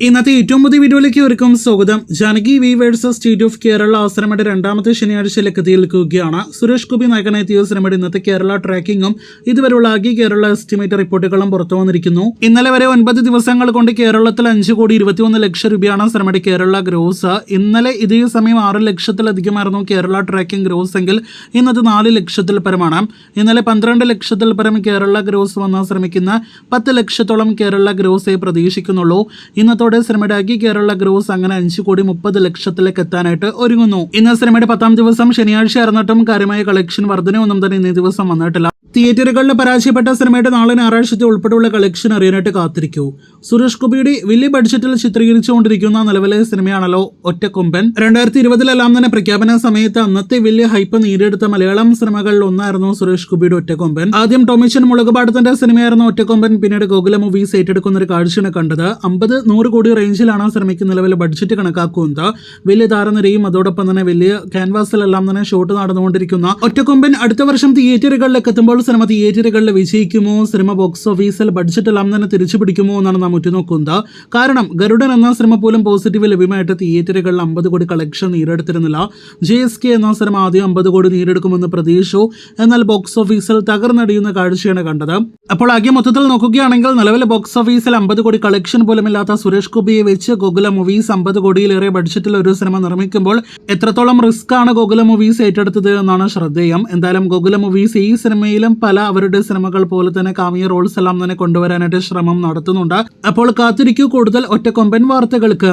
ഇന്നത്തെ ഏറ്റവും പുതിയ വീഡിയോയിലേക്ക് ഒരുക്കും സ്വാഗതം. Janaki V versus state of Kerala സിനിമയുടെ രണ്ടാമത്തെ ശനിയാഴ്ചയിലേക്ക് എത്തിയിരിക്കുകയാണ്. സുരേഷ് ഗോപി നായകനെത്തിയ സിനിമയുടെ ഇന്നത്തെ കേരള ട്രാക്കിങ്ങും ഇതുവരെയുള്ള ആകെ കേരള എസ്റ്റിമേറ്റ് റിപ്പോർട്ടുകളും പുറത്തു വന്നിരിക്കുന്നു. ഇന്നലെ വരെ 9 ദിവസങ്ങൾ കൊണ്ട് കേരളത്തിൽ 5,21,00,000 രൂപയാണ് സിനിമയുടെ കേരള ഗ്രോസ്. ഇന്നലെ ഇതേ സമയം 6 ലക്ഷത്തിലധികമായിരുന്നു കേരള ട്രാക്കിംഗ് ഗ്രോസ് എങ്കിൽ ഇന്നത് 4 ലക്ഷത്തിൽ പരമാണ്. ഇന്നലെ 12 ലക്ഷത്തിൽ പരം കേരള ഗ്രോസ് വന്ന് ശ്രമിക്കുന്ന 10 ലക്ഷത്തോളം കേരള ഗ്രോസേ പ്രതീക്ഷിക്കുന്നുള്ളൂ. ഇന്നത്തെ സിനിമയുടെ ആകെ കേരള ഗ്രോസ് അങ്ങനെ 5,30,00,000 എത്താനായിട്ട് ഒരുങ്ങുന്നു. ഇന്ന് സിനിമയുടെ 10ാം ദിവസം ശനിയാഴ്ച ആയിരുന്നിട്ടും കാര്യമായ കളക്ഷൻ വർധനയൊന്നും തന്നെ ഇന്നേ ദിവസം വന്നിട്ടില്ല. തിയേറ്ററുകളിൽ പരാജയപ്പെട്ട സിനിമയുടെ നാളെ ഞായറാഴ്ചത്തെ ഉൾപ്പെടെയുള്ള കളക്ഷൻ അറിയാനായിട്ട് കാത്തിരിക്കൂ. സുരേഷ് ഗോപിയുടെ വലിയ ബഡ്ജറ്റിൽ ചിത്രീകരിച്ചുകൊണ്ടിരിക്കുന്ന നിലവിലെ സിനിമയാണല്ലോ ഒറ്റക്കൊമ്പൻ. 2020 തന്നെ പ്രഖ്യാപന സമയത്ത് അന്നത്തെ വലിയ ഹൈപ്പ് നേടിയെടുത്ത മലയാളം സിനിമകളിൽ ഒന്നായിരുന്നു സുരേഷ് ഗോപിയുടെ ഒറ്റക്കൊമ്പൻ. ആദ്യം ടോമിച്ചൻ മുളകുപാടത്തിന്റെ സിനിമയായിരുന്നു ഒറ്റക്കൊമ്പൻ. പിന്നീട് ഗോകുല മൂവീസ് ഏറ്റെടുക്കുന്ന ഒരു കാഴ്ചയാണ് കണ്ടത്. 50-100 കോടി റേഞ്ചിലാണ് സിനിമയ്ക്ക് നിലവിൽ ബഡ്ജറ്റ് കണക്കാക്കുന്നത്. വലിയ താരനിരയും അതോടൊപ്പം തന്നെ വലിയ ക്യാൻവാസിലെല്ലാം തന്നെ ഷോട്ട് നടന്നുകൊണ്ടിരിക്കുന്ന ഒറ്റക്കൊമ്പൻ അടുത്ത വർഷം തിയേറ്ററുകളിലേക്ക് എത്തുമ്പോൾ സിനിമ തിയേറ്ററുകളിൽ വിജയിക്കുമോ, സിനിമ ബോക്സ് ഓഫീസിൽ ബഡ്ജറ്റ് എല്ലാം തന്നെ തിരിച്ചു പിടിക്കുമോ എന്നാണ് നാം ഉറ്റുനോക്കുന്നത്. കാരണം ഗരുഡൻ എന്ന സിനിമ പോലും പോസിറ്റീവ് ലഭ്യമായിട്ട് തിയേറ്ററുകളിൽ 50 കോടി കളക്ഷൻ നേടിയെടുത്തിരുന്നില്ല. JSK എന്ന സിനിമ ആദ്യം 50 കോടി നേടിയെടുക്കുമെന്ന് പ്രതീക്ഷിച്ചു. എന്നാൽ ബോക്സ് ഓഫീസിൽ തകർന്നടിയുന്ന കാഴ്ചയാണ് കണ്ടത്. അപ്പോൾ ആകെ മൊത്തത്തിൽ നോക്കുകയാണെങ്കിൽ നിലവിലെ ബോക്സ് ഓഫീസിൽ 50 കോടി കളക്ഷൻ പോലും ഇല്ലാത്ത സുരേഷ് ഗോപിയെ വെച്ച് ഗോകുല മൂവീസ് 50 കോടിയിലേറെ ബഡ്ജറ്റിൽ ഒരു സിനിമ നിർമ്മിക്കുമ്പോൾ എത്രത്തോളം റിസ്ക് ആണ് ഗോകുല മൂവീസ് ഏറ്റെടുത്തത് എന്നാണ് ശ്രദ്ധേയം. എന്തായാലും ഗോകുല മൂവീസ് ഈ സിനിമയിലും പല അവരുടെ സിനിമകൾ പോലെ തന്നെ കാമിയ റോൾസ് എല്ലാം തന്നെ കൊണ്ടുവരാനായിട്ട് ശ്രമം നടത്തുന്നുണ്ട്. അപ്പോൾ കാത്തിരിക്കൂ കൂടുതൽ ഒറ്റക്കൊമ്പൻ വാർത്തകൾക്ക്.